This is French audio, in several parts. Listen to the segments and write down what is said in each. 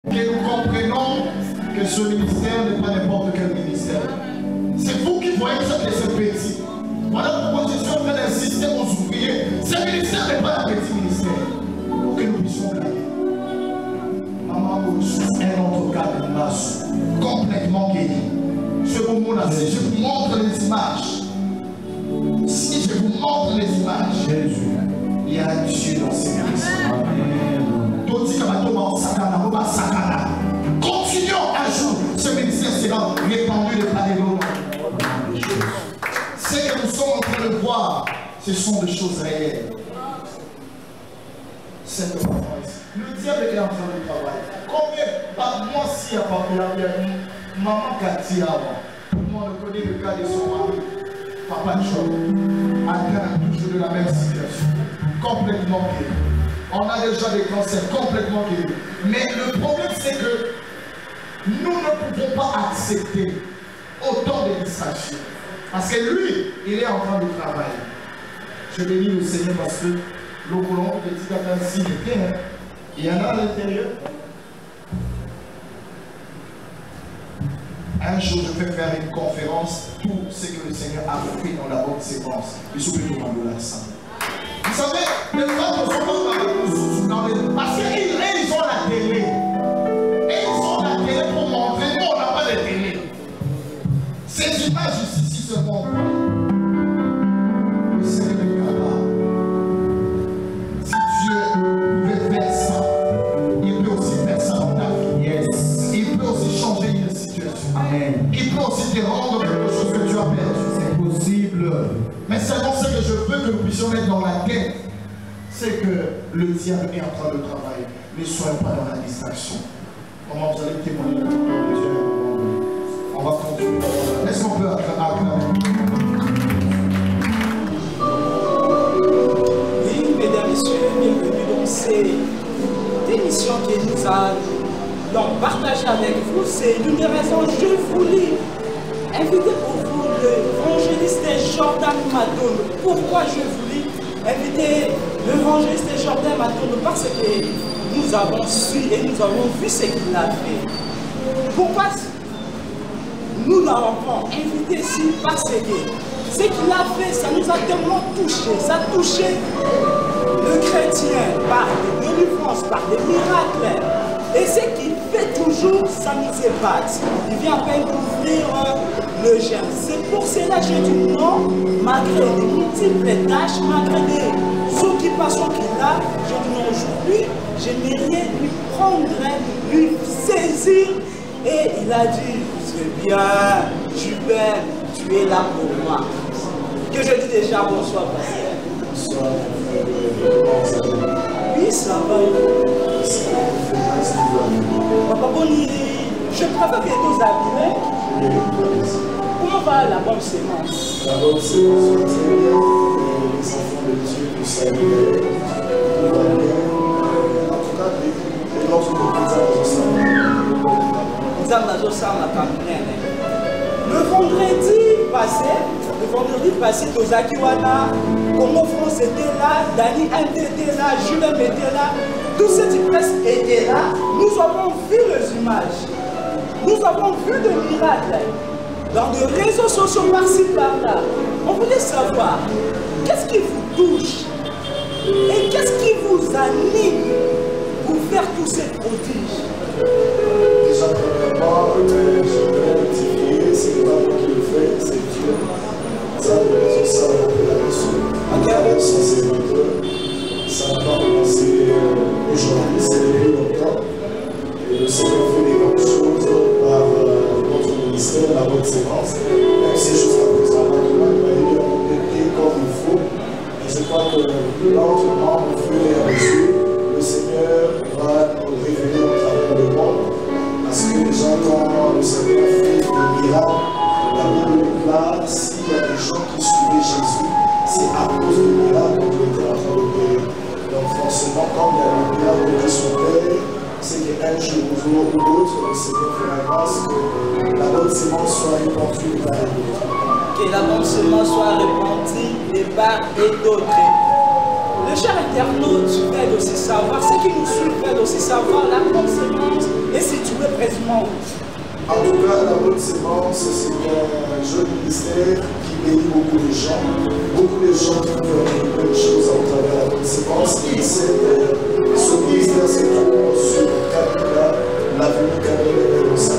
Que nous comprenons que ce ministère n'est pas n'importe quel ministère. C'est vous qui voyez que c'est petit. Voilà pourquoi je suis en train d'insister aux ouvriers. Ce ministère n'est pas un petit ministère. Pour que nous puissions gagner. Maman, un autre cas de masse complètement guéri. Je vous montre les images. Si je vous montre les images, Jésus, il y a un Dieu dans ces ministères. Continuons un jour, ce ministère sera répandu de par les lots. Ce que nous sommes en train de voir, ce sont des choses réelles. C'est le diable est en train de travailler. Combien par mois si à maman Katia, tout le monde connaît le cas de son mari, Papa Joe, atteint toujours de la même situation, complètement guéri. On a déjà des cancers complètement guéris. Mais le problème c'est que nous ne pouvons pas accepter autant de distractions. Parce que lui, il est en train de travailler. Je bénis le Seigneur parce que le volant, petit à petit, il y en a à l'intérieur. Un jour, je vais faire une conférence, tout ce que le Seigneur a fait dans la bonne séquence. Il s'oublie de demander la sainte. Vous savez, les femmes ne sont pas dans les... Parce qu'ils ont la télé. Et ils ont la télé pour montrer. Nous, on n'a pas de télé. Ces images ici se montrent. Le Seigneur est capable. Si Dieu veut faire ça, il peut aussi faire ça dans ta vie. Yes. Il peut aussi changer une situation. Amen. Il peut aussi te rendre quelque chose que tu as perdu. C'est possible. Mais seulement ce que je veux que nous puissions mettre dans la tête, c'est que le diable est en train de travailler. Ne soyons pas dans la distraction. Comment vous allez témoigner de Dieu? On va continuer. Est-ce qu'on peut acclamer? Oui, mesdames, messieurs, bienvenue dans cette émission que nous allons partager avec vous. C'est l'une des raisons que je voulais inviter pour vous l'évangéliste Jordan Madone. Pourquoi je voulais inviter l'évangéliste Jordan Madone? Parce que nous avons su et nous avons vu ce qu'il a fait. Pourquoi nous l'avons pas invité ici? Parce que ce qu'il a fait, ça nous a tellement touché. Ça a touché le chrétien par des délivrances, par des miracles. Et ce qu'il fait toujours, ça nous épate. Il vient à peine d'ouvrir le germe. C'est pour cela que j'ai dit non, malgré les multiples tâches, malgré les occupations qu'il a, je dis non, aujourd'hui, je n'ai rien lui prendre, lui saisir. Et il a dit, c'est bien, Jubel, tu es là pour moi. Que je dis déjà bonsoir, pasteur. Bonsoir. Oui, ça va. Papa Boni, je préfère que tous habillés. Comment va la bonne sémence? La bonne sémence, c'est bien. Les enfants de Dieu, du salut, tout va bien. En tout cas, les autres le vendredi passé, Tozakiwana, Congo France était là, Dani Inde était là, Julien était là, tous ces presse étaient là. Nous avons vu les images, nous avons vu des miracles dans des réseaux sociaux par-ci par-là. On voulait savoir qu'est-ce qui vous touche et qu'est-ce qui vous anime pour faire tous ces prodiges. Déjà, premièrement, je voudrais rectifier, c'est pas moi qui le fais, c'est Dieu. Ça, ça, la leçon, c'est un peu. Ça n'a pas commencé aujourd'hui, c'est depuis longtemps. Et le Seigneur fait des grandes choses par notre ministère, la bonne sémence. Même si jusqu'à présent, on a eu des pieds comme il faut. Et je crois que lentement, au fur et à mesure, le Seigneur va nous révéler au travers du monde. Parce que déjà, quand le Seigneur fait des miracles, la Bible déclare s'il y a des gens qui suivaient Jésus, c'est à cause du miracle qu'il était en train de guérir. Donc forcément, quand il y a des miracles qui sont faits, c'est qu'un jour ou l'autre, le Seigneur fait la grâce que la bonne sémence soit répandue de part et d'autre. Que la bonne sémence soit répandue de part et d'autre. Les chers internautes veulent aussi savoir, ceux qui nous suivent veulent aussi savoir la bonne sémence. Est-ce trouver précisément où? En tout cas, la bonne sémence, c'est un jeune ministère qui bénit beaucoup de gens. Beaucoup de gens qui peuvent faire de bonnes choses à travers la bonne sémence. Et ce ministère se trouve sur Kabila, l'avenue Kabila au 59,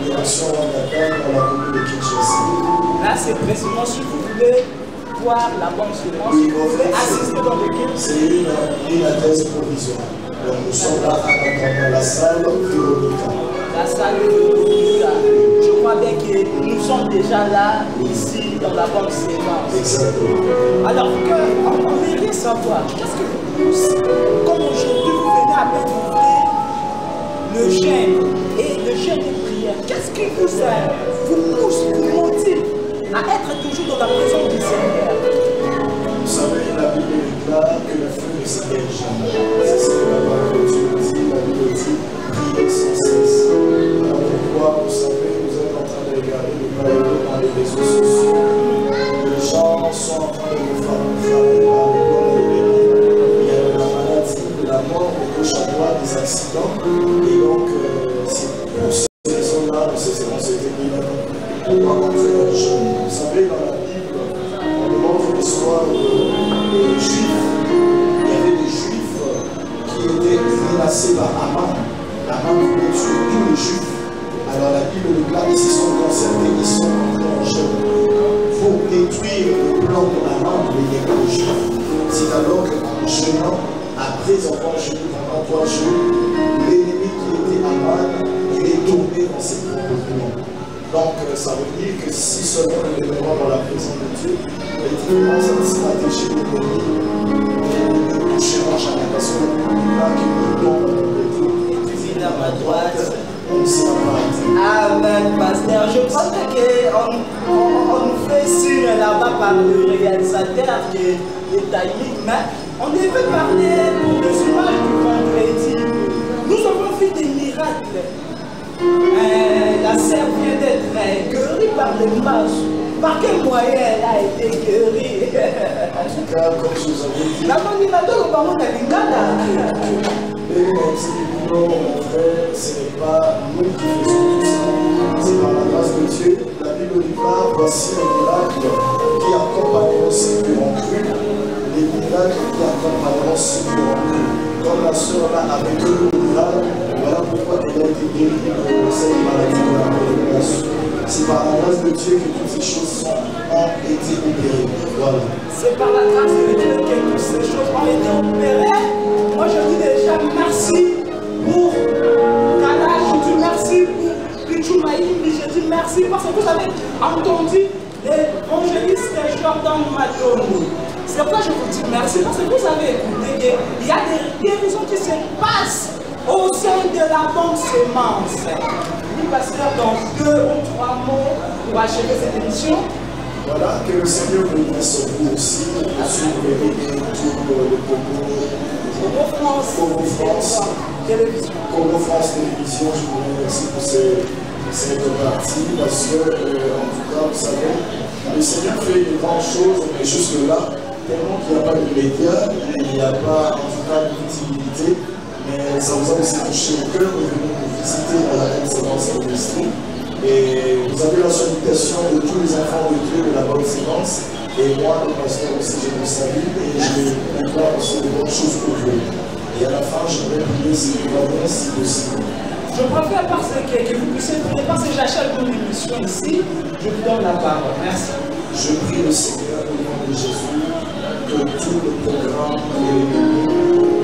direction Dakar dans la commune de Kinshasa. Là, c'est précisément si vous voulez voir la bonne sémence, si vous voulez assister dans l'équipe. C'est une adresse provisoire. Donc nous sommes là dans la salle Véronica. La salle Véronica. Je crois bien que nous sommes déjà là, ici, dans la bonne sémence. Exactement. Alors on aimerait savoir, qu'est-ce que vous pousse, comme aujourd'hui vous venez à peine d'ouvrir le jeûne et le jeûne de prière, qu'est-ce qui vous pousse, vous motive à être toujours dans la présence du Seigneur? Vous savez, la Bible déclare que le feu ne s'éteint jamais. C'est ce que la parole de Dieu dit. La Bible dit priez sans cesse. Alors pourquoi, vous savez, vous êtes en train de regarder le balado dans les réseaux sociaux. Les gens sont en train de nous frapper par les doigts et les mains. Il y a de la maladie, de la mort, de gauche à droite, des accidents. Et donc, c'est pour ces raisons-là, nous saisissons cette église. Pourquoi entrer dans le jeûne? Vous savez, dans la Bible, on nous montre l'histoire des Juifs. Il y avait des Juifs qui étaient menacés par Aman. Aman voulait tuer tous les Juifs. Alors la Bible déclare qu'ils se sont concertés, ils sont entrés en jeûne pour détruire le plan de Aman de l'ennemi Juif. C'est alors qu'en jeûnant, après avoir jeûné pendant 3 jours, l'ennemi qui était Aman, il est tombé dans ses propres plans. Donc, ça veut dire que si seulement nous demeurons dans la présence de Dieu, effectivement, cette stratégie de l'ennemi ne touchera jamais parce qu'on ne dit pas qu'il nous tombe de Dieu. Cuisine à ma droite. On sera pas. Amen, pasteur. Je crois qu'on nous fait signe là-bas par le réalisateur qui est taillé, mais on devait parler pour le soir du vendredi. Nous avons fait des miracles. La sœur vient d'être guérie par les masses. Par quel moyen elle a été guérie? En tout cas, comme je vous avais dit, la manimateur au baron d'Alingana. non, mon frère, ce n'est pas nous qui faisons tout ça. C'est par la grâce de Dieu. La Bible déclare, voici les miracles qui accompagneront ceux qui ont cru. Les miracles qui accompagneront ceux qui ont cru. Comme la sœur là avait cru au miracle, voilà pourquoi elle a été guérie de cette maladie de la communication. C'est par la grâce de Dieu que toutes ces choses ont été opérées. Voilà. C'est par la grâce de Dieu que toutes ces choses ont été opérées. Moi je dis déjà merci pour Kalash, je dis merci pour Pichoumaïm, je dis merci parce que vous avez entendu l'évangéliste Jordan Madoni. C'est pourquoi je vous dis merci parce que vous avez écouté qu'il y a des guérisons qui se passent au sein de la bonne sémence. Oui, pasteur, dans 2 ou 3 mots pour achever cette émission. Voilà, que le Seigneur nous laisse vous aussi, suivre tout le Congo France Télévision. Congo France Télévision, je vous remercie pour cette partie parce que, en tout cas, vous savez, le Seigneur fait de grandes choses, mais jusque-là, tellement qu'il n'y a pas de médias, il n'y a pas, en tout cas, de visibilité, mais ça vous a aussi touché au cœur, vous venez nous visiter dans la séance ministrie. Et vous avez la salutation de tous les enfants de Dieu de la bonne séance. Et moi, le pasteur aussi, je vous salue et je déclare aussi de bonnes choses pour vous. Et à la fin, je vais prier si vous voulez, si possible. Je préfère parce que vous puissiez prier, parce que j'achète mon émission ici, je vous donne la parole. Merci. Je prie le Seigneur au nom de Jésus que tout le programme de l'ennemi,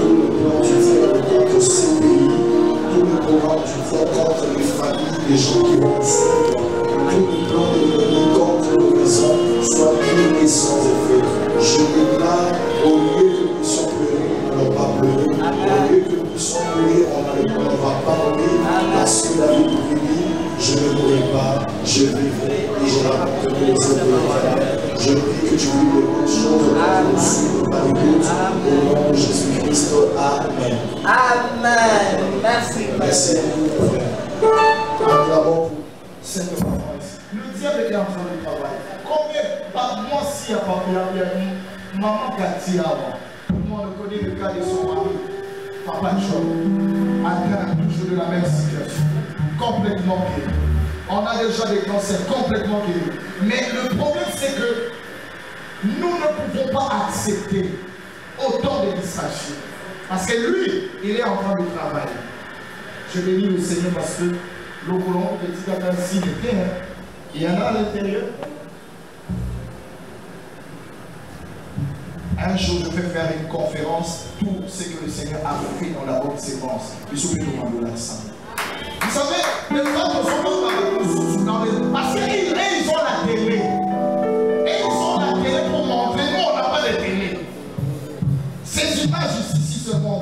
tout le plan du diable contre ces pays, tout le programme du diable contre les familles, les gens qui vont suivre, tout le plan de l'ennemi contre nos maisons soit mis sans effet. Je déclare, au lieu que nous puissions pleurer, on ne va pas pleurer. Au lieu que nous puissions pleurer, on ne va pas mourir. Parce que la Bible dit, je ne mourrai pas, je vivrai et je raconterai les œuvres. Je prie que tu vives les bonnes choses nous suivre par l'écoute. Au nom de Jésus-Christ. Amen. Amen. Merci. Merci à vous, frère. Acclamons Cette conférence. Le diable est en train de travailler. Combien par mois si à maman Katia, moi on connaît le cas de son mari, Papa John, à toujours de la même situation. Complètement guéri. On a déjà des cancers complètement guéris. Mais le problème, c'est que nous ne pouvons pas accepter autant de distractions. Parce que lui, il est en train de travailler. Je bénis le Seigneur parce que le boulot, petit à petit, il y en a à l'intérieur. Un jour, je vais faire une conférence, tout ce que le Seigneur a fait dans la bonne séquence. Il se fait demander la sainte. Vous savez, les femmes ne sont pas dans les... Parce qu'ils ont la télé. Et ils ont la télé pour montrer. Nous, on n'a pas de télé. Ces images ici seulement.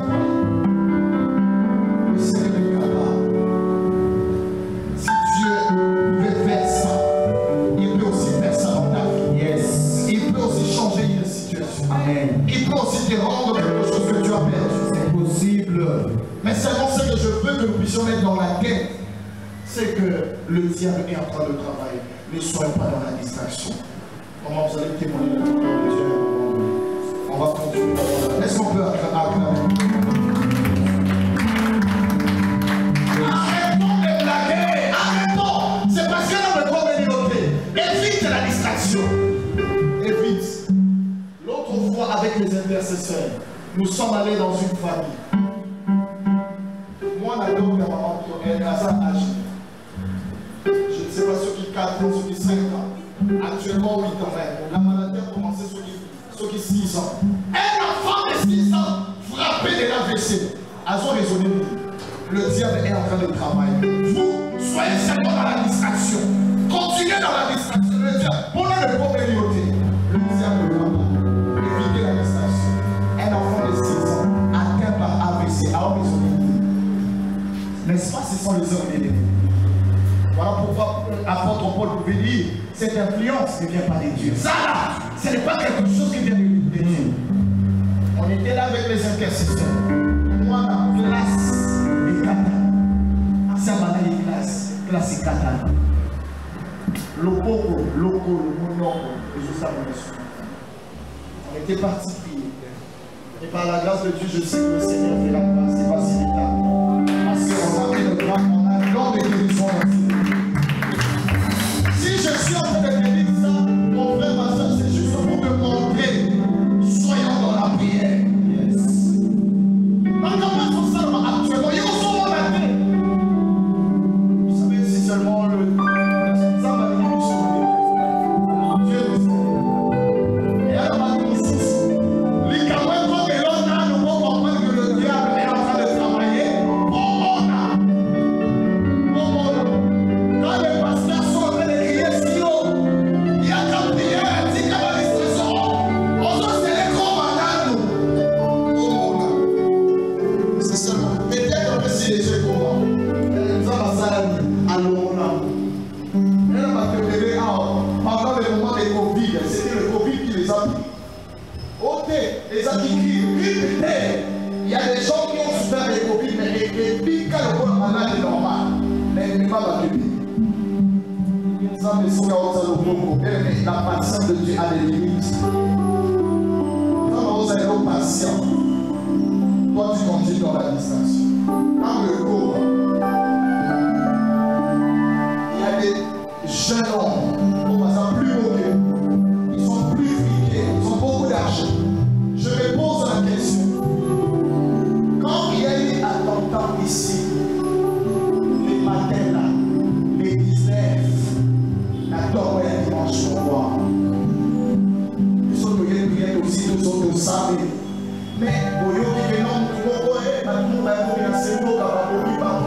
Le Seigneur est capable. Si Dieu veut faire ça, il peut aussi faire ça dans ta vie. Yes. Il peut aussi changer une situation. Amen. Il peut aussi te rendre quelque chose que tu as perdu. C'est possible. Mais seulement ce que je veux que nous puissions mettre dans la tête, c'est que le diable est en train de travailler. Ne soyons pas dans la distraction. Comment vous allez témoigner de la gloire de Dieu? On va continuer. Est-ce qu'on peut acclamer? Arrêtons de blaguer. Arrêtons. C'est parce que dans le corps de évite la distraction. Évite. L'autre fois, avec les intercesseurs, nous sommes allés dans une famille. Moi, la dame de maman, elle a ça âge. Je ne sais pas ceux qui 4 ans, ceux qui 5 ans. Actuellement, 8 ans même. La maladie a commencé ceux qui 6 ans. Un enfant de 6 ans frappé de la WC. Elles ont raisonné. Le diable est en train de travailler. Vous, soyez seulement dans la distraction. Continuez dans la distraction. Le diable, pour le pauvre communauté. Le diable travaille. Évitez la distraction. Un enfant de 6 ans atteint par AVC a raisonné. N'est-ce pas, ce sont les hommes bénis. Voilà pourquoi l'apôtre Paul pouvait dire cette influence ne vient pas de Dieu. Ça là, ce n'est pas quelque chose qui vient de Dieu. On était là avec les intercesseurs. Moi, la classe des Kata. Ça va aller classe Kata. Le Boko, le Monoko, les autres. On était partis prier. Et par la grâce de Dieu, je sais que le Seigneur fait la grâce et facilitable. Parce qu'on a mis le droit, on a le don de guérison. Si je suis en train de te dire ça, mon frère, ma soeur, c'est juste pour te montrer. Soyons dans la prière. Yes. Dans comment ils sont seulement actuellement, ils sont dans la tête. Vous savez, c'est seulement le. Ça va venir sur Dieu le sait. Et alors, ma ici, les camarades, quand ils ont là, nous vont comprendre que le diable est en train de travailler. Quand les pasteurs sont en train de crier si haut, il y a qu'à prier, il y a qu'à distraction. On se serre comme un âne. C'est seulement. Peut-être que si les gens comment, ils ont la salle à l'omona. Elle m'a préparé pendant le moment de Covid. C'était le Covid qui les a pris. Ok, les a qui crient. Il y a des gens qui ont souffert de Covid, mais les pics, quand le corps malade est normal. Mais il n'est pas la Bible. La patience de Dieu a des limites. Quand vous allez au patient, toi tu continues dans la distraction. Dans le cours, il y a des jeunes hommes, on va dire plus beaux, ils sont plus friqués, ils ont beaucoup d'argent. Je me pose la question. Quand il y a eu attentat ici, les matins là, les 19, la tombe est un dimanche soir. Ils sont priés aussi, nous sommes au samedi. Mais, vous voyez que non, vous voyez, maintenant, on va mourir, c'est beau, on va mourir,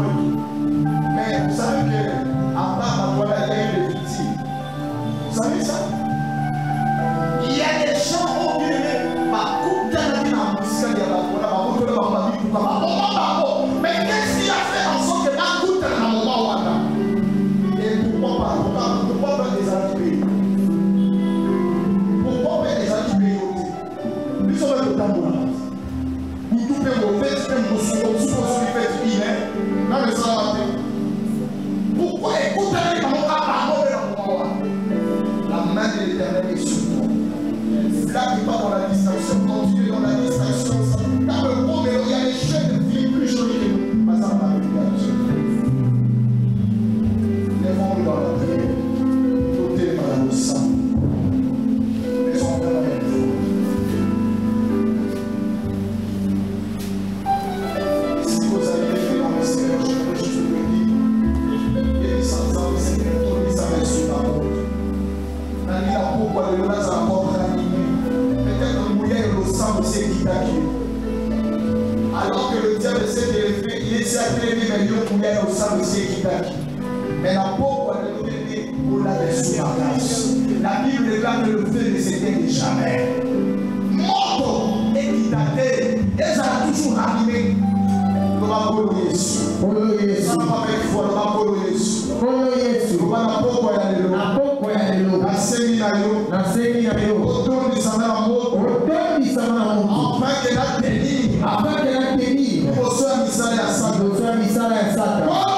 verset qui est fait, il est sacré, mais il y a combien au sein de ces qui mais la pauvre, elle est pour la grâce. La Bible déclare que le feu ne s'éteint jamais. Mort et qui t'attend, et ça a toujours arrivé. Nous allons Jésus. Nous allons avec foi, nous allons Jésus. Nous allons la séminaire, autour du Samara Mot, afin qu'elle a tenu, nous reçoit Misale à Satan. Oh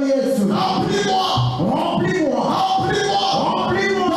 Jésus, remplis-moi, remplis-moi, remplis-moi, remplis-moi,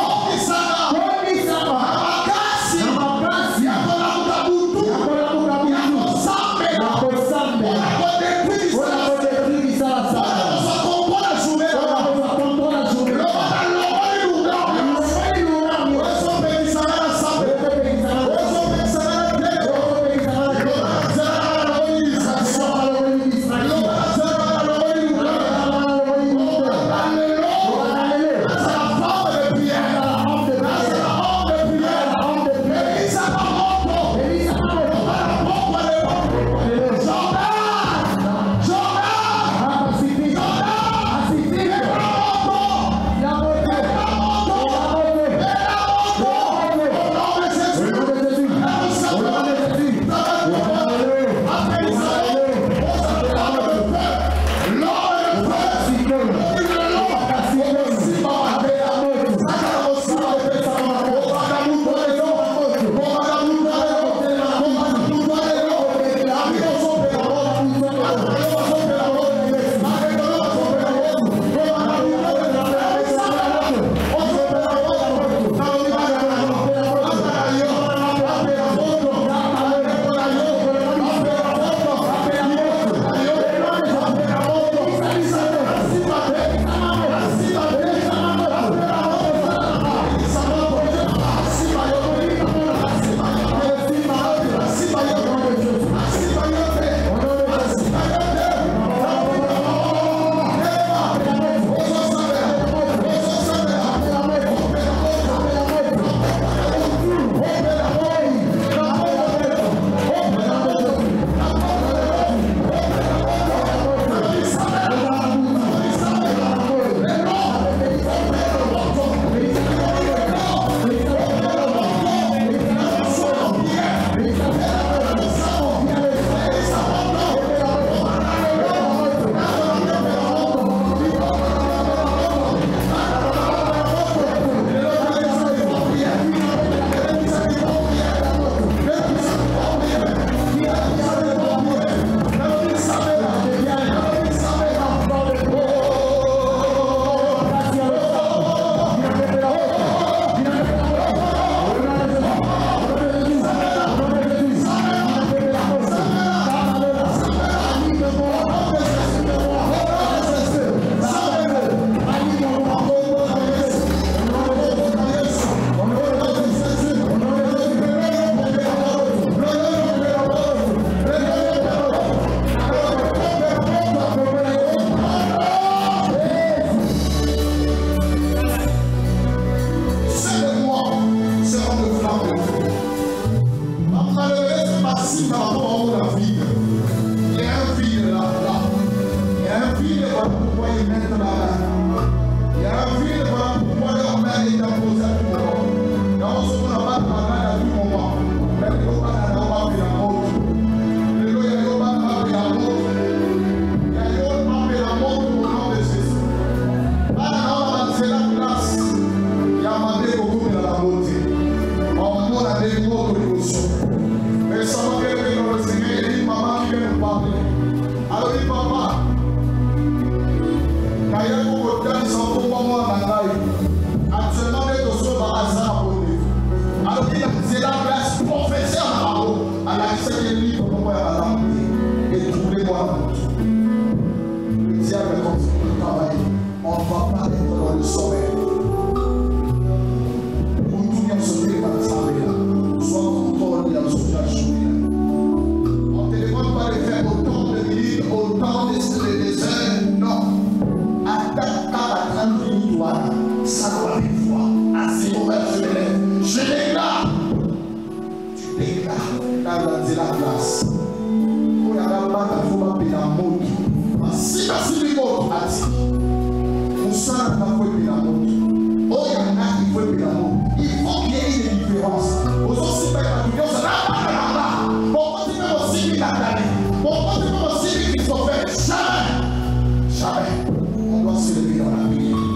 Jamais. On doit se lever dans la prière.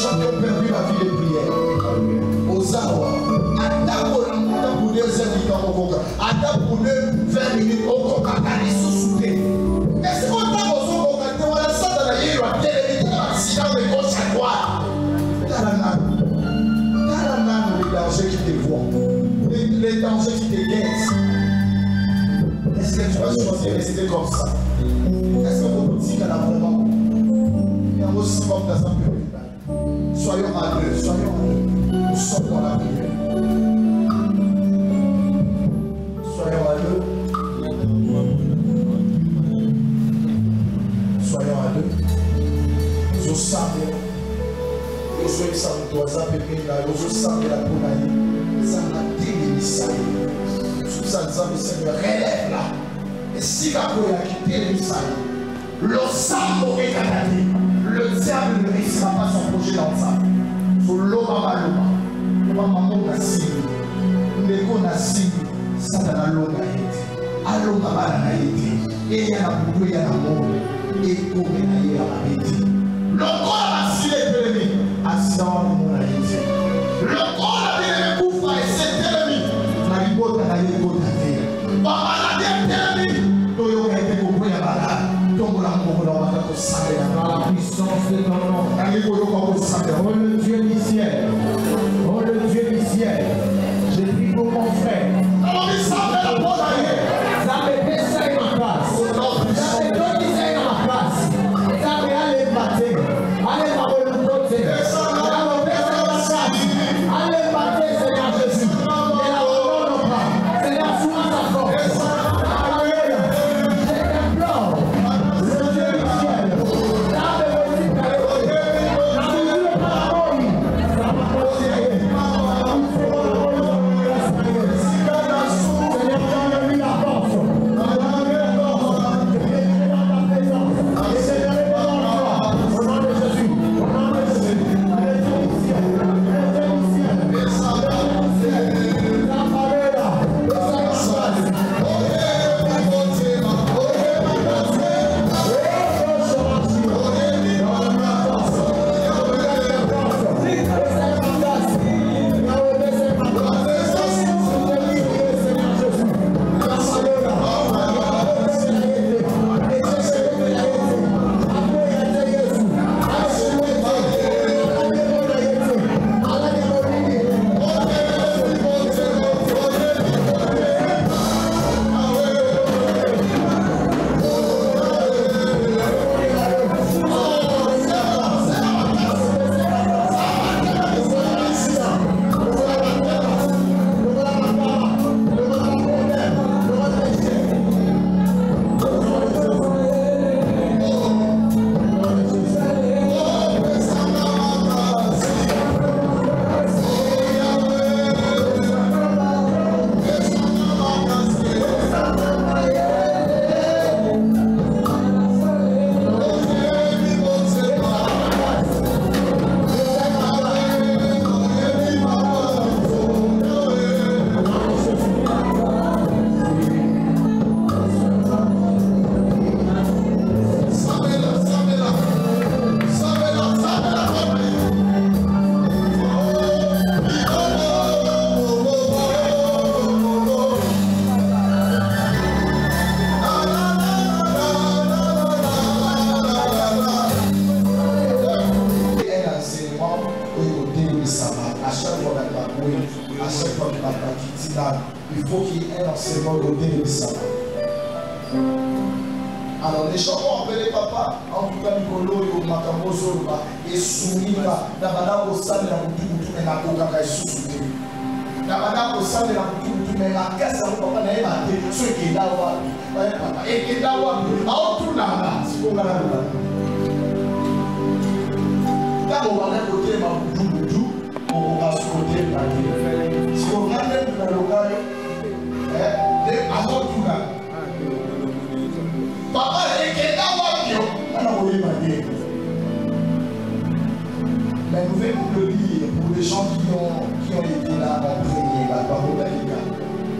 gens qui ont perdu la vie de prière. Aux Awa, attends pour 2 heures attends pour 20 minutes au Coca, mais c'est qu'on t'a besoin de ça dans la vie, accident de gauche à droite. Les dangers qui te voient, les dangers qui te guettent. Est-ce que tu vas choisir de rester comme ça? Est-ce que vous dites qu'elle a vraiment? Il y a aussi comme dans un peu. Soyons à deux, soyons à deux. Nous sommes dans la prière. Soyons à deux. Soyons à deux. Nous sommes nous sommes sans toi, ça peut être nous sommes la Pounaï. Ça m'a délivré. Sous ça, le Seigneur, relève-la. Et si la Pounaï a quitté le Missai, le sang est catadé. Le diable ne réussira pas son projet dans ça. Sur l'Obama Loma. L'Obama Nassi. Nego Nassi. Satana Longa été. Alonga Bana été. Et il y a la boue, il y a la mort. Et comment il y a la été. Le corps a assis les ennemis. Accident de mon été. Le corps a bien les bouffes et c'est ennemi. La ribote a été cotée. Papa l'a dit ennemi. Toyo a été compris à Bala. Tombe la mort dans la par la puissance de ton nom. Oh le Dieu du ciel. Oh le Dieu du ciel. Je prie pour mon frère. Ça me essaye ma place. Ça me donne essaye ma place. Ça me allez battre. Allez par le côté. Allez battre Seigneur Jésus. Et la redonne pas. Seigneur, sois sa force. Alléluia. Je t'implore. Le Dieu du ciel. Il faut qu'il y ait un enseignement côté de ça. Alors les gens vont appeler papa, en tout cas Nicolo, Makamoso, et Soumika, Nabada Osan, la Moutou, et Nakoka, et Sousouté. Nabada Osan, la Moutou, mais la caisse, la papa n'a pas été, ceux qui est là, et qui est là, en tout là, c'est pour la loi. Là, on va aller côté Moutou, on va se côté de si on regarde le local, avant tout là, papa est là, on a envoyé ma vie. Mais nous venons le lire pour les gens qui ont été là en prière, la parole de Dieu.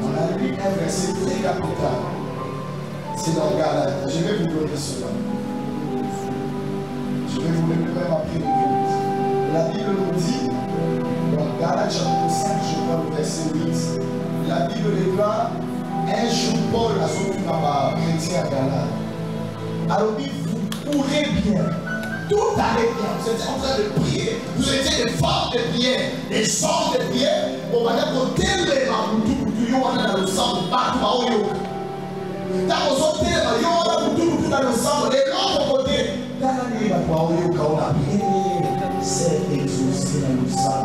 On a lu un verset très capital. C'est dans Galate. Je vais vous donner cela. Je vais vous le donner même après le La Bible nous dit, dans Galates chapitre 5, je crois le verset 8, la Bible déclare, un jour Paul a sorti dans ma chrétien à Galate. Alors vous courez bien, tout allait bien, vous étiez en train de prier, vous étiez des femmes de prière, des hommes de prière, on va dire que tel est ma boutou, on a dans le sang, pas tout à yoga. Dans vos hôtels, on a boutou dans le sang, les l'autre côté. Dans la nuit, on a bien c'est exaucé dans le sang.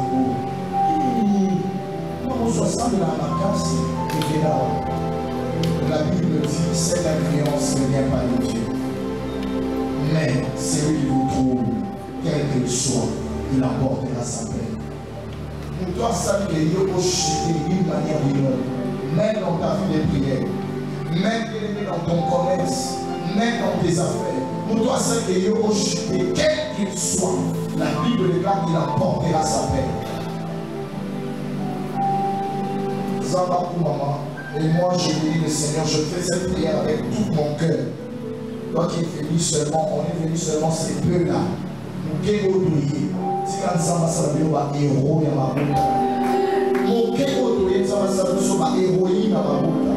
On se sent de la vacance et là. La Bible dit cette influence ne vient pas de Dieu. Mais celui qui vous trouve, quel qu'il soit, il apportera sa paix. Nous devons savoir que Dieu peut chuter d'une manière ou d'une autre, même dans ta vie de prière, même dans ton commerce, même dans tes affaires. Nous devons savoir que Dieu peut chuter, quel qu'il soit. La Bible déclare qu'il apportera sa paix. Zamba pour maman. Et moi, je dis le Seigneur, je fais cette prière avec tout mon cœur. Toi qui es venu seulement, on est venu seulement ces peu-là. Nous devons prier. Si quand ça va s'avérer, on va héros et ma bouche. Mon cœur doit ça va s'avérer, on va héroïne à ma bouche.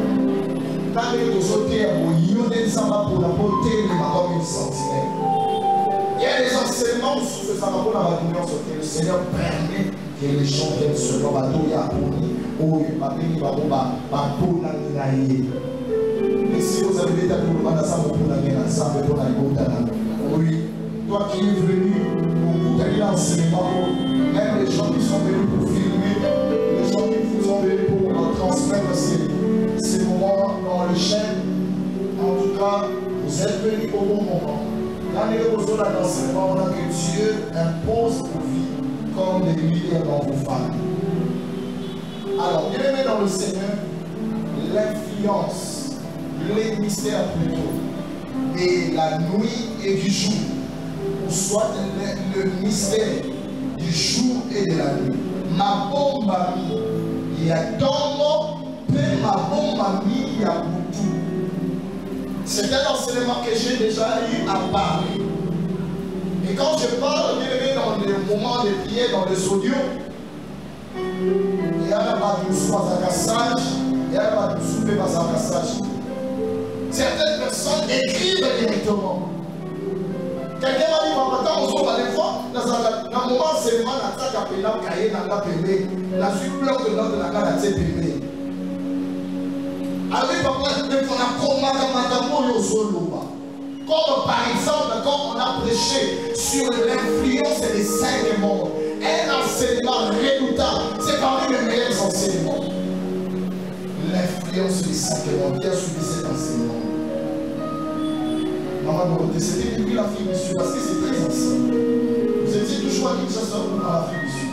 Quand les deux autres héroïnes, ça va pour la beauté, mais comme une sentinelle. Il y a des enseignements où ça va pour la réunion, le Seigneur permet que les gens viennent seulement à Doya pour nous. Et si vous avez déjà vu oui, toi qui es venu pour goûter l'enseignement, même les gens qui sont venus pour filmer, les gens qui vous ont venus pour transmettre ces moments dans les chaînes, en tout cas, vous êtes venus au bon moment. Quand il y a besoin d'un enseignement, on a que Dieu impose vos vies comme des lumières dans vos familles. Alors, bien aimé dans le Seigneur, l'influence, les mystères plutôt, et la nuit et du jour, ou soit le mystère du jour et de la nuit. Ma bombe amie, il y a tant mais ma bombe amie, il y a beaucoup. C'est un enseignement que j'ai déjà eu à parler. Et quand je parle, bien aimé, dans les moments de prière, dans les audios, il y a pas de cassage, il y a pas de cassage. Certaines personnes écrivent directement. Quelqu'un m'a dit, papa, quand on va des fois, dans un moment, c'est vraiment la traque à payer, la cahier, la payer, la suite bloc de l'ordre de la gare, la payer. Alors, papa, on a comme par exemple, quand on a prêché sur l'influence des 5 mondes, un enseignement redoutable, c'est parmi les meilleurs enseignements. L'influence des 5 mondes, qui a suivi cet enseignement? Maman, c'était depuis la fille dessus, parce que c'est très ancien. Vous étiez toujours à Kinshasa ou dans la fille dessus?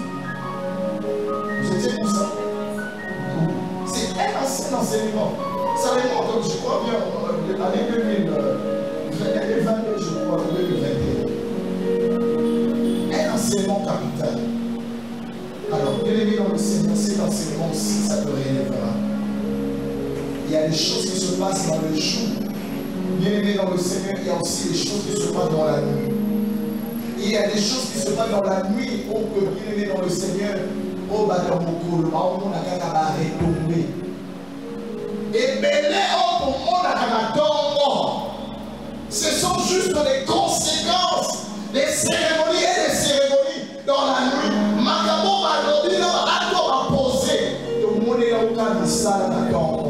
Vous étiez pour ça? C'est un ancien enseignement. Ça remonte, je crois bien, l'année 2022, je crois, 2021. Un enseignement capital. Alors, bien aimé dans le Seigneur, cet enseignement aussi, ça te relèvera. Il y a des choses qui se passent dans le jour. Bien aimé dans le Seigneur, il y a aussi des choses qui se passent dans la nuit. Il y a des choses qui se passent dans la nuit, pour que bien aimé dans le Seigneur, au bas de mon col, on a qu'à retomber. Et belé au monde à ce sont juste des conséquences des cérémonies et des cérémonies dans la nuit. Macabo m'a dit, à poser. Tout le monde est au cas de ça dans tombe.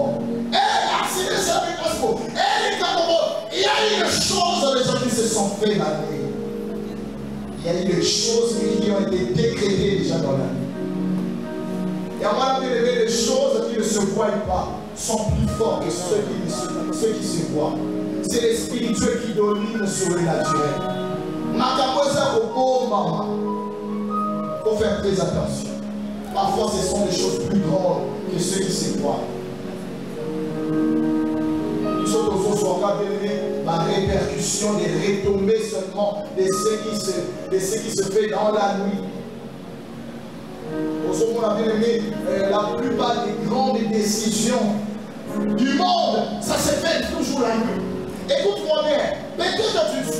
Et il y a eu des choses, les gens qui se sont fait la nuit. Il y a eu des choses qui ont été décrétées déjà dans la nuit. Et à mon avis, les choses qui ne se voient pas sont plus forts que ceux qui se voient. C'est les spirituels qui dominent sur le naturel. Il faut faire très attention. Parfois, ce sont des choses plus grandes que ceux qui se voient. Nous sommes au soir la répercussion des retombées seulement de ce qui se fait dans la nuit. Au soir, on a bien aimé la plupart des grandes décisions du monde, ça se fait toujours la nuit. Écoute-moi bien, peut-être que tu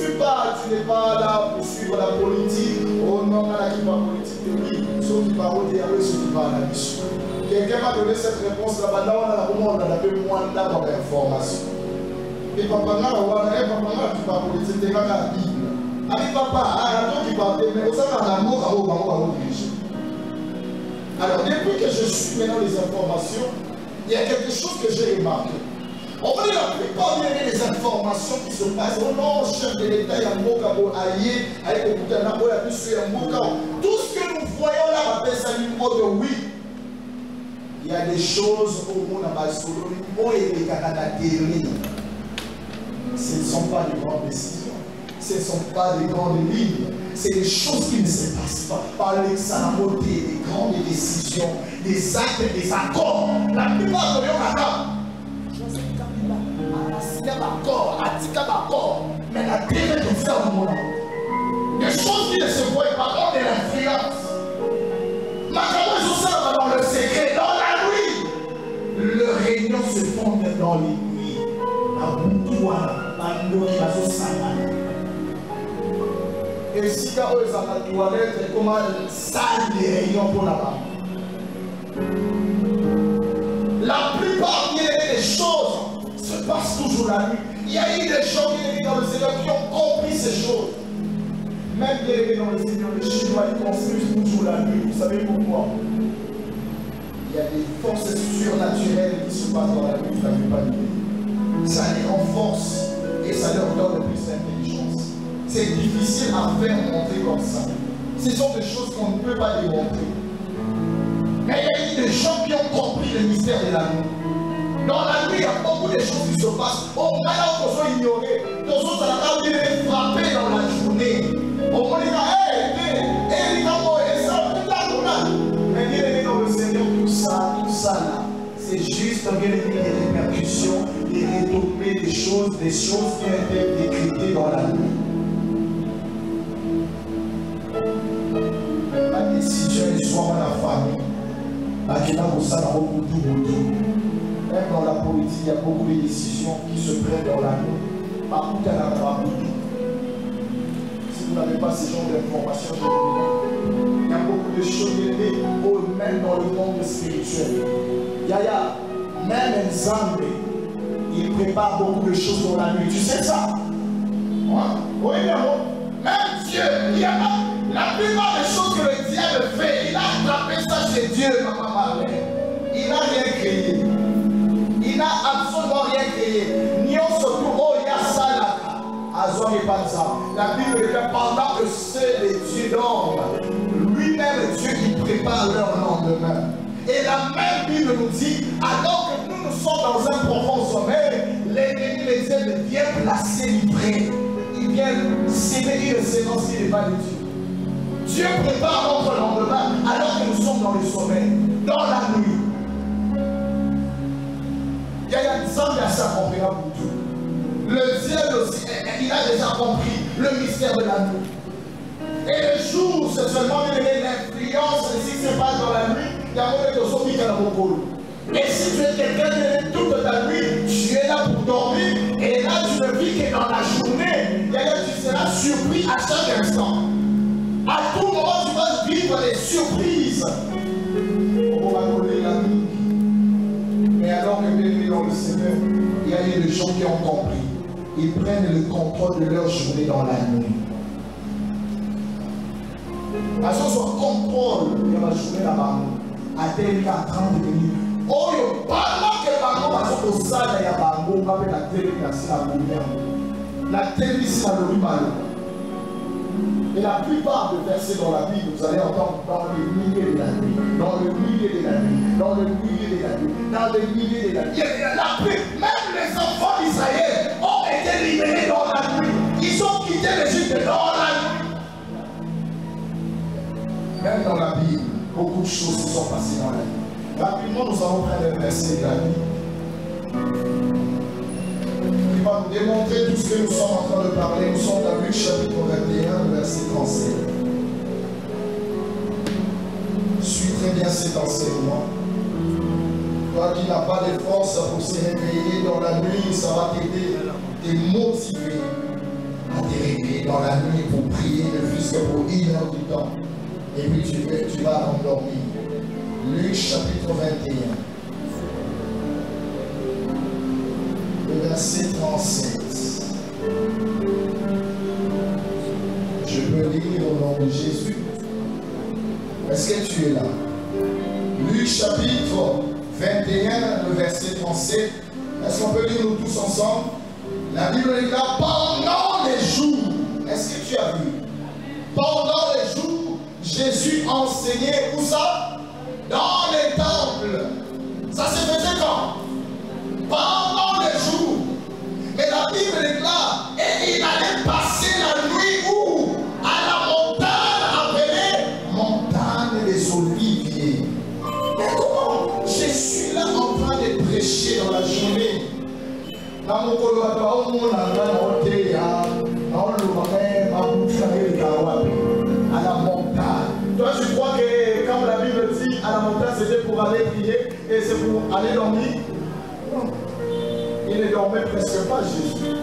n'es pas là pour suivre la politique, oh on a qui parle politique, oui, ceux qui parlent au diable, ceux qui parlent à la mission. Quelqu'un m'a donné cette réponse là-bas, là on a la on a appelé moins d'abord d'information. Et papa, là, on a qui parle politique, c'est comme la Bible. Avec papa, il qui parle, mais on a l'amour à on dirige. Alors, depuis que je suis maintenant les informations, il y a quelque chose que j'ai remarqué. On va dire la plupart des informations qui se passent. Oh non, chef de l'État, il y a un mot comme allié, avec le bouton d'abord, il y a plus un mot comme. Tout ce que nous voyons là, on appelle ça numéro de oui. Il y a des choses au monde à Basolo, et les Canada télé. Ce ne sont pas des grandes décisions. Ce ne sont pas des grandes lignes. C'est des choses qui ne se passent pas. Par l'examoté, des grandes décisions, des actes, des accords. La plupart de nos d'accord, mais la télé de ça au monde. Des choses qui ne se voient pas, on est l'influence. Maintenant, ils sont ça dans le secret, dans la nuit. Le réunion se fonde dans les nuits. La boutoir, la nuit, la sauce. Et si tu as la toilette, comment une salle de réunion pour là-bas. La plupart des choses se passent toujours la nuit. Il y a eu des gens qui dans le Seigneur qui ont compris ces choses. Même bien dans le Seigneur, les Chinois ils construisent toujours la nuit. Vous savez pourquoi? Il y a des forces surnaturelles qui se passent dans la nuit, vous n'avez pas l'idée. Ça les renforce et ça leur donne plus d'intelligence. C'est difficile à faire montrer comme ça. Ce sont des choses qu'on ne peut pas démontrer. Mais il y a eu des gens qui ont compris le mystère de la nuit. Dans la nuit, il y a beaucoup de choses qui se passent. On a besoin d'ignorer. Nos autres, ça n'a pas été frappé dans la journée. On va dire, mais bien aimé dans le Seigneur, tout ça là, c'est juste bien aimé des répercussions, des retombées, des choses qui ont été décryptées dans la nuit. La décision du soir dans la famille, même dans la politique, il y a beaucoup de décisions qui se prennent dans la nuit. Par contre, elle a pas. Si vous n'avez pas ce genre d'informations, il y a beaucoup de choses même dans le monde spirituel. Yaya, même un Zambé, il prépare beaucoup de choses dans la nuit. Tu sais ça? Oui, bien bon. Même Dieu, il y a la plupart des choses que le diable fait, il a attrapé ça chez Dieu, maman. Il n'a rien créé. Il n'a absolument rien créé. Nyon surtout, oh, il y a ça là. Azor et Panza. La Bible dit pendant que c'est les dieux dorment, lui-même Dieu qui prépare leur lendemain. Et la même Bible nous dit, alors que nous sommes dans un profond sommeil, l'ennemi les aime bien placés, livrés. Il vient s'éveiller une sémence qui n'est pas de Dieu. Dieu prépare notre lendemain alors que nous sommes dans le sommeil, dans la nuit. Il y a une femme qui a ça compris pour tout. Le diable aussi, il a déjà compris le mystère de la nuit. Et le jour, c'est seulement l'influence de ce qui se passe dans la nuit. Il y a beaucoup de choses qui sont dans. Et si tu es quelqu'un qui est toute ta nuit, tu es là pour dormir. Et là, tu ne vis que dans la journée. Tu seras surpris à chaque instant. À tout moment, tu vas vivre des surprises. On va coller la nuit. Mais alors que bien dans le Seigneur, il y a eu des gens qui ont compris. Ils prennent le contrôle de leur journée dans la nuit. Parce qu'on soit contrôle de la journée là-bas, à tel qu'à 30 minutes. Oh, pendant que Bango va se poser ça, il y a Bango, on va faire la télé, la télé, c'est la lumière. Et la plupart des versets dans la Bible, vous allez entendre dans le milieu de la nuit, dans le milieu de la nuit, dans le milieu de la nuit, dans le milieu de la nuit. Même les enfants d'Israël ont été libérés dans la nuit. Ils ont quitté l'Égypte dans la nuit. Même dans la Bible, beaucoup de choses se sont passées dans la nuit. Rapidement, nous allons prendre un verset de la nuit. Il va nous démontrer tout ce que nous sommes en train de parler. Nous sommes dans Luc chapitre 21, verset 37. Suis très bien cet enseignement. Toi qui n'as pas de force pour se réveiller dans la nuit, ça va t'aider, te motiver à te te réveiller dans la nuit pour prier, ne fût-ce que pour 1 heure du temps. Et puis tu vas t'endormir. Luc chapitre 21. Le verset 37. Je peux lire au nom de Jésus. Est-ce que tu es là? Luc chapitre 21, le verset 37. Est-ce qu'on peut lire nous tous ensemble? La Bible est là, pendant les jours. Est-ce que tu as vu? Pendant les jours, Jésus enseignait où ça? Dans les temples. Ça se faisait quand? Pendant les jours. Mais la Bible est là. Et il allait passer la nuit où? À la montagne appelée montagne des Oliviers. Mais comment? Je suis là en train de prêcher dans la journée. Dans mon collaborateur, on a à la montagne. Toi, tu crois que quand la Bible dit à la montagne, c'était pour aller prier et c'est pour aller dormir? Non. Il ne dormait presque pas, Jésus.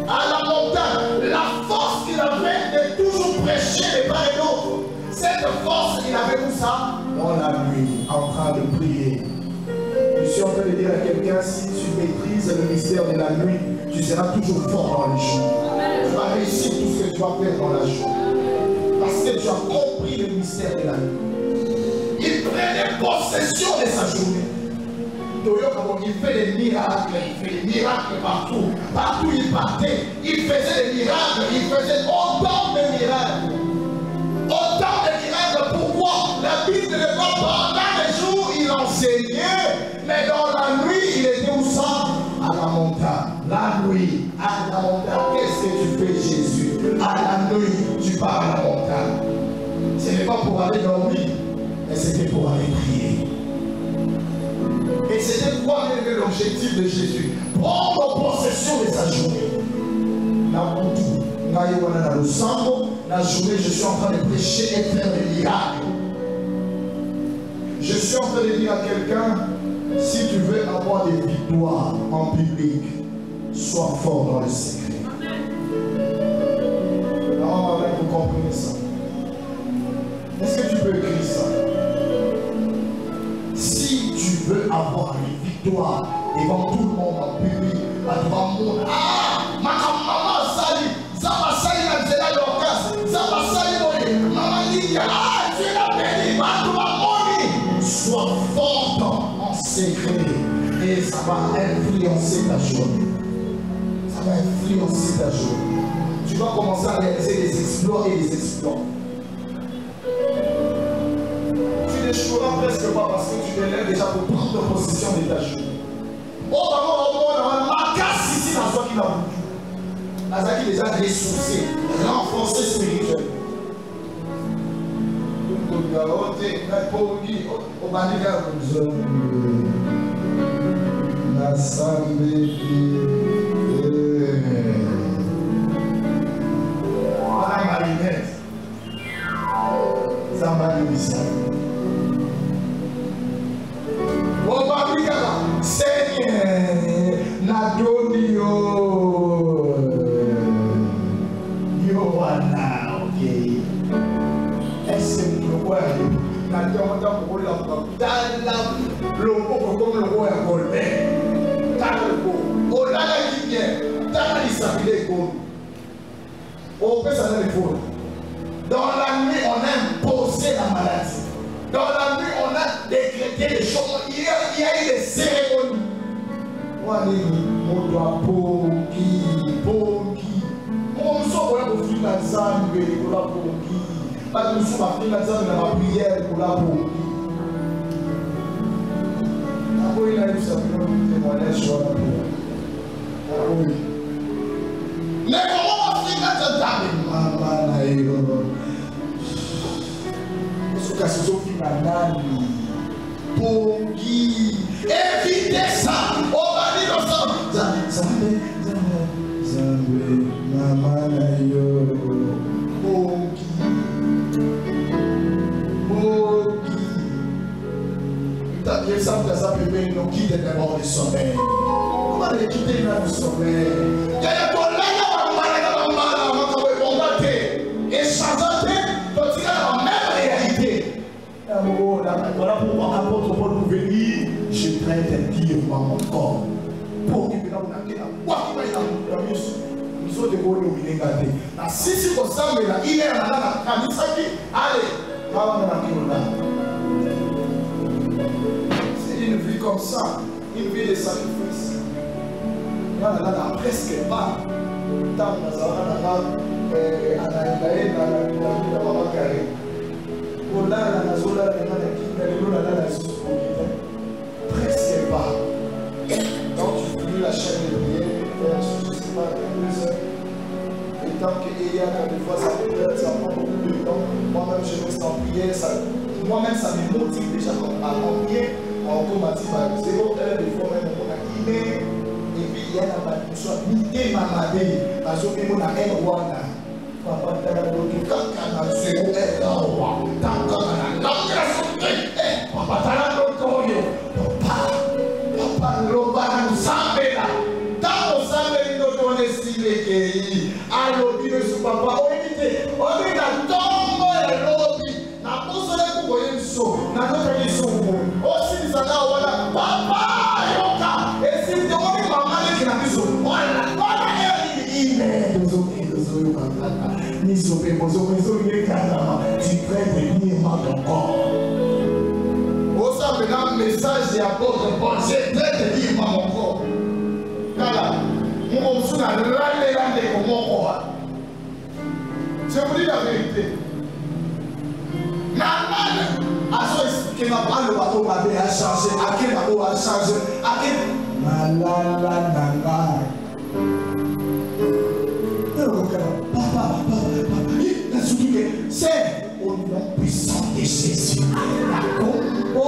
À la montagne, la force qu'il avait de toujours prêcher les part et d'autres. Cette force qu'il avait où ça? Dans la nuit, en train de prier. Je suis en train de dire à quelqu'un, si tu maîtrises le mystère de la nuit, tu seras toujours fort dans les jours. Tu vas réussir tout ce que tu vas faire dans la journée. Parce que tu as compris le mystère de la nuit. Il prenait possession de sa journée. Il fait des miracles, il fait des miracles partout. Partout il partait, il faisait des miracles, il faisait autant de miracles. Autant de miracles. Pourquoi? La Bible n'est pas pendant les jours, il enseignait, mais dans la nuit, il était où ça? À la montagne. La nuit, à la montagne. Qu'est-ce que tu fais, Jésus? À la nuit, tu pars à la montagne. Ce n'est pas pour aller dormir, mais c'était pour aller prier. Et c'était quoi l'objectif de Jésus? Prendre possession de sa journée. Dans le sang, la journée, je suis en train de prêcher et faire des miracles. Je suis en train de dire à quelqu'un, si tu veux avoir des victoires en public, sois fort dans le secret. Non, vous comprenez ça? Est-ce que tu peux écrire ça? Si tu veux avoir une victoire devant tout le monde en public, devant le monde, ah, ma maman sali, ça va sali la zéla d'orcas, ça va sali maman dit, ah, tu es la béni, sois forte en secret et ça va influencer ta journée. Ça va influencer ta journée. Tu vas commencer à réaliser des exploits et des exploits. Tu n'échoueras presque pas parce que tu te lèves déjà pour prendre possession de ta journée. Oh, maman, ma casse ici dans soi qui n'a plus. La qui déjà ressourcé, renforcé spirituel. Dans la nuit, on a imposé la maladie. Dans la nuit, on a décrété les choses. Il y a eu des cérémonies. Mais comment on fait quand on tape? Évitez ça. On va dire ensemble. Il semble que ça peut bien nous quitter d'abord le sommeil. Comment les quitter dans le sommeil? Il y a Voilà pourquoi apôtre Paul pouvait dire, je traite vivement mon corps. Pour que nous nous sommes des si si vous savez là, il est là, c'est une vie comme ça, une vie de sacrifice. Là, presque pas. Presque pas. Donc tu finis la chaîne de prière, je ne sais pas, 2 heures. Et tant qu'il y a des fois ça prend beaucoup de temps. Moi-même je reste en prière, moi-même ça me motive déjà à en prier. En automatique, 0 heure, des fois même on a guidé. Et puis il y a la malédiction, mité mamadé, parce que on a un roi là. Papa, tu as le cas quand on a 0 heure roi. Tant qu'on a la papa, tu as le papa, l'oba nous s'embête. Tant qu'on s'embête, nous donnons si les guéris. Alors, dis le sous papa, on est dans tombe et l'obbi. N'a pas besoin de vous voyez le saut. N'a pas besoin de vous. Aussi, nous allons voir papa, yoka. Et si tu vois maman qui n'a pas besoin, voilà, il est. Ni sauver, tu traites bien ton corps. Un message de l'apôtre Paul, c'est très dire par mon corps. Car mon souffle a l'année comme mon corps. Je vous dis la vérité. À ce qui n'a pas le bateau m'avait à changer, à quel bateau a changé, à quel. Malala nanga. Papa, c'est au nom puissant de Jésus. La combo.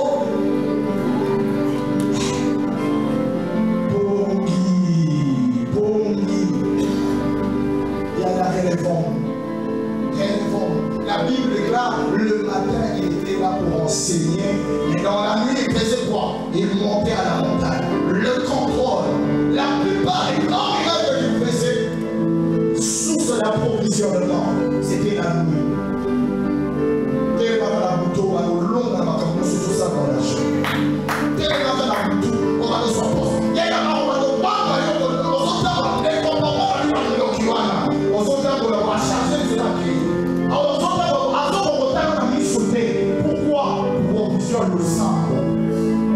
Il y a la réforme. La Bible est là, le matin il était là pour enseigner, mais dans la nuit il faisait quoi? Il montait à la montagne. Le contrôle, la plupart des grands miracles qu'il faisait, source de la provision de temps, c'était la nuit. Tellement dans la moto, à l'eau longue, dans la macaron, c'est tout ça dans la chaîne. Tellement dans la moto, on va dans son poste. Il y a un moment où on va pourquoi? Pour le sang.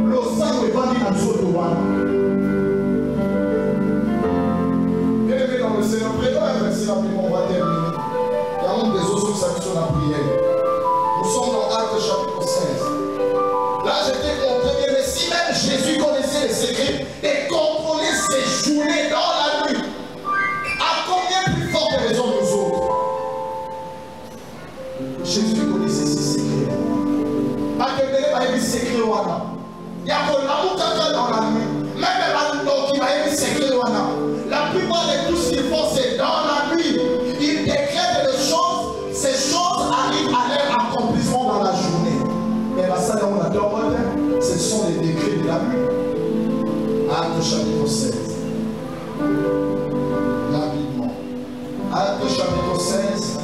Le sang est vendu dans le autres. Bien aimé dans le Seigneur, prenons un verset rapidement, on va terminer. Il y a un des autres qui s'appuient sur la prière. Nous sommes dans Actes chapitre 16. Là, je t'ai montré que si même Jésus connaissait les secrets et contrôlait ses journées dans la nuit, à combien plus forte raison nous autres? Jésus connaissait ses secrets. Pas que les secrets. Il y a qu'on l'amour dans la nuit. Même l'homme qui m'a dit secret. La plupart de tout ce qu'ils font, c'est dans la nuit. Ils décrètent des choses. Ces choses arrivent à leur accomplissement dans la journée. Mais ça, on adore, ce sont les décrets de la nuit. Acte chapitre 16. Rapidement. Acte chapitre 16.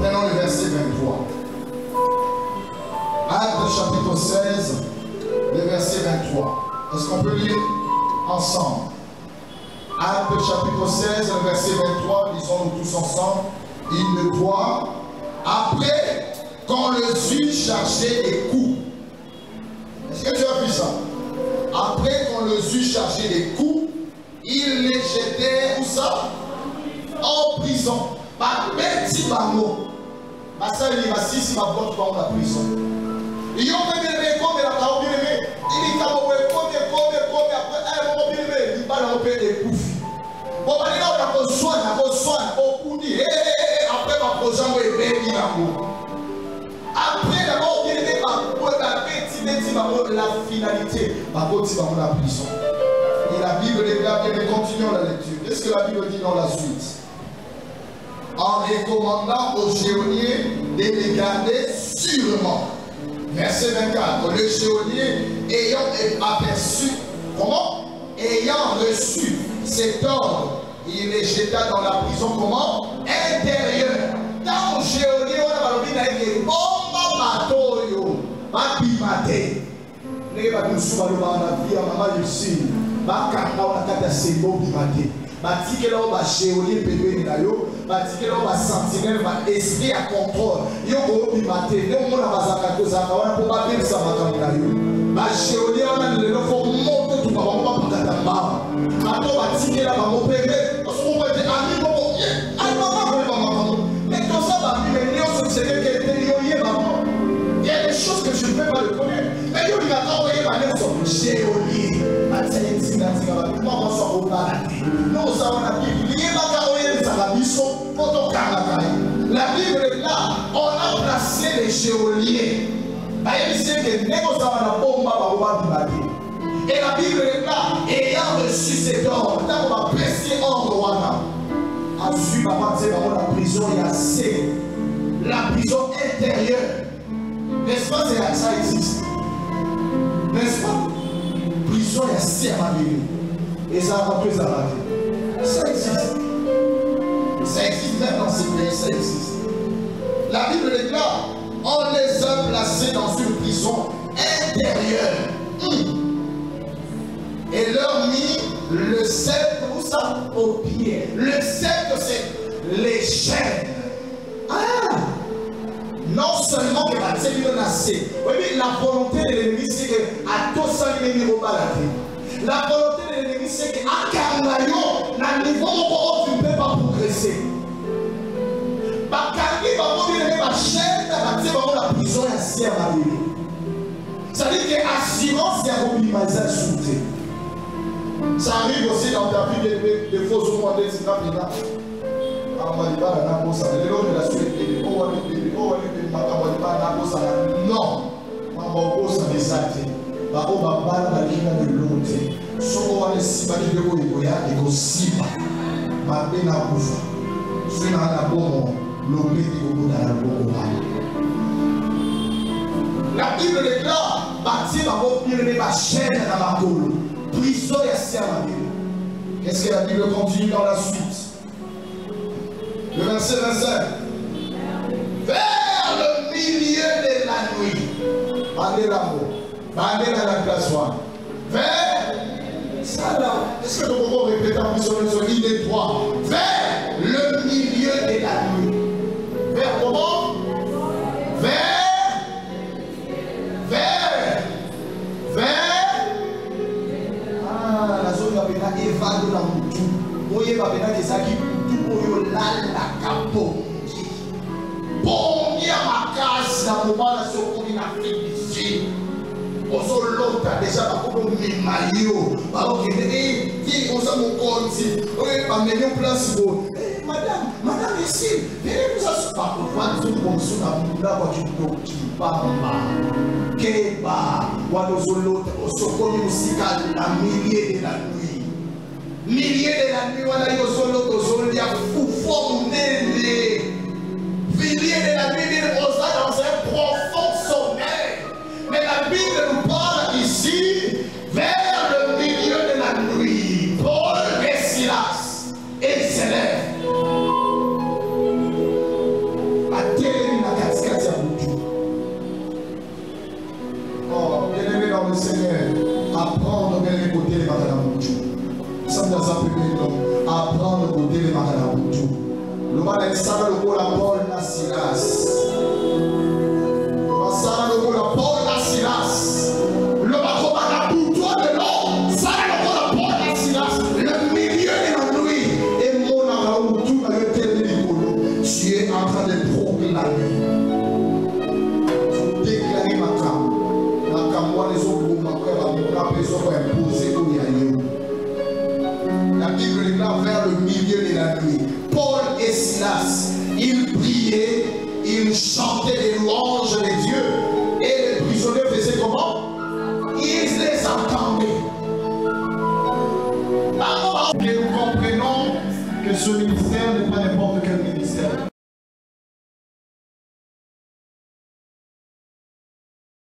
Prenons le verset 23. Acte chapitre 16, le verset 23. Est-ce qu'on peut lire ensemble? Acte chapitre 16, le verset 23, lisons-nous tous ensemble. Il ne doit, après qu'on le eut chargé des coups. Est-ce que tu as vu ça? Après qu'on le eut chargé des coups, il les jetait, où ça? En prison. Par petit bamo. Ma salle, il va si ma porte dans la prison. Ils ont fait des comme la parole bien aimée. Il dit comme après un moment bien aimé. Il va leur faire des coups. Bon, bah, là, on a besoin, au coup dit, après ma projet, on est bien l'amour. Après d'abord, bien aimé, la finalité, ma petite la prison. Et la Bible est là, bien, continuons la lecture. Qu'est-ce que la Bible dit dans la suite? En recommandant aux geôliers de les garder sûrement. Verset 24. Le geôlier ayant aperçu, comment? Ayant reçu cet ordre, il les jeta dans la prison, comment? Intérieure. Dans le geôlier, on a dit que bomba bateau. bato mosusu balobaka na vie ya mama Lucie bakanga na kati ya sembo obima te batikela oyo bagéolie pembeni na yo batikela oyo basentinele baesprit ya contrôle yo koobima te nde omona bazalaka kozalaka wana mpo babebisa makambo na yo bagéolie wana lelo fo moto tuka bango bapakata mbama bato batikela bango pembeni osokomo ete ami moko alimama koyeba makambo mais toza bamime nyonso bisekeke ete yoyeba il y a des choses que je ne peux pas le connaître mais yo lingaka oyeba nyonso géolie batia etingatinga bakuma moso akobala te nozawa na bible liyebaka oyebisaka biso mpo tokangaka ye la bible est là on a placé les géoliers bayebisi ete ndenge ozawa na bomba bango babima te et la bible est là ayant reçu cet ordre ntango bapesi ordre wana azwi bango atie bango na prison ya se la prison intérieure n'est-ce pas ça existe n'est-ce pas prison ya se ya mabele ezalaka mpe ezalaka te ça existe même dans ces pays ça existe la Bible est là on les a placés dans une prison intérieure et leur mis le sceptre où ça au pied le sceptre c'est les chaînes non seulement que la volonté de l'ennemi c'est que à tout ça il la volonté de l'ennemi c'est que à Kangayo na niveau où tu ne peux pas progresser bakandi bango bien ma chaîne batie bango la prison ya se ya mabele ça dit que assurance ya kobimaliza lisusu te ça arrive aussi dans ta vie de faux omwande etika mpena amalibala nakosana lelo relation epele owalipeli makambo alibala nakosana non mambo okosana eza te bao babala balinga lelo te soko wana esibaki nde koyekoya ekosiba mabe nakufa soki naa na bomo lopeti kokota na bongo wana la bible déclare batie bango birene bachaîne na makolo prison ya se ya mabele qu'est-ce que la bible continue dans la suite le verset 25 vers le milieu de la nuit bandela la classe 1 vers ça là est-ce que nous pouvons répéter en plus sur l'île des trois vers le milieu de la nuit vers comment la zone babena evando na mutu oye babena ezaki mutu oyo lalaka bongi bongi ya makasi na mobala sokomi na Afrique du Sud ozolota deja bakomomema yo bakokende ti oza mokonzi oyo bamemi place bo madame ici venez nous asseoir bakovanza bonso na mundako akitoki bamba keba wana ozolota osokomi mosika na millier de la nuit wana yo ozolota ozolia fufo monene millier de la nuit oza dans un profond sommeil mais la Bible nous parle ici vers le milieu de la nuit Paul et Silas et s'élèvent le Seigneur, apprendre à écouter les Makanamutu. Nous sommes dans un premier temps, apprendre à écouter les Makanamutu. Le mal est ça, le mot la Paul na Silas. Le ça, le mot la Paul na Silas. Le Makanamutu de l'homme, ça, le mot la Paul na Silas. Le milieu de la nuit, et mon Makanamutu dans le tel de l'Ikolo, tu es en train de proclamer. Tu déclarer ma carte. La Bible déclare vers le milieu de la nuit. Paul et Silas, ils priaient, ils chantaient des louanges de Dieu. Et les prisonniers faisaient comment? Ils les entendaient. Et nous comprenons que ce ministère n'est pas n'importe quel ministère.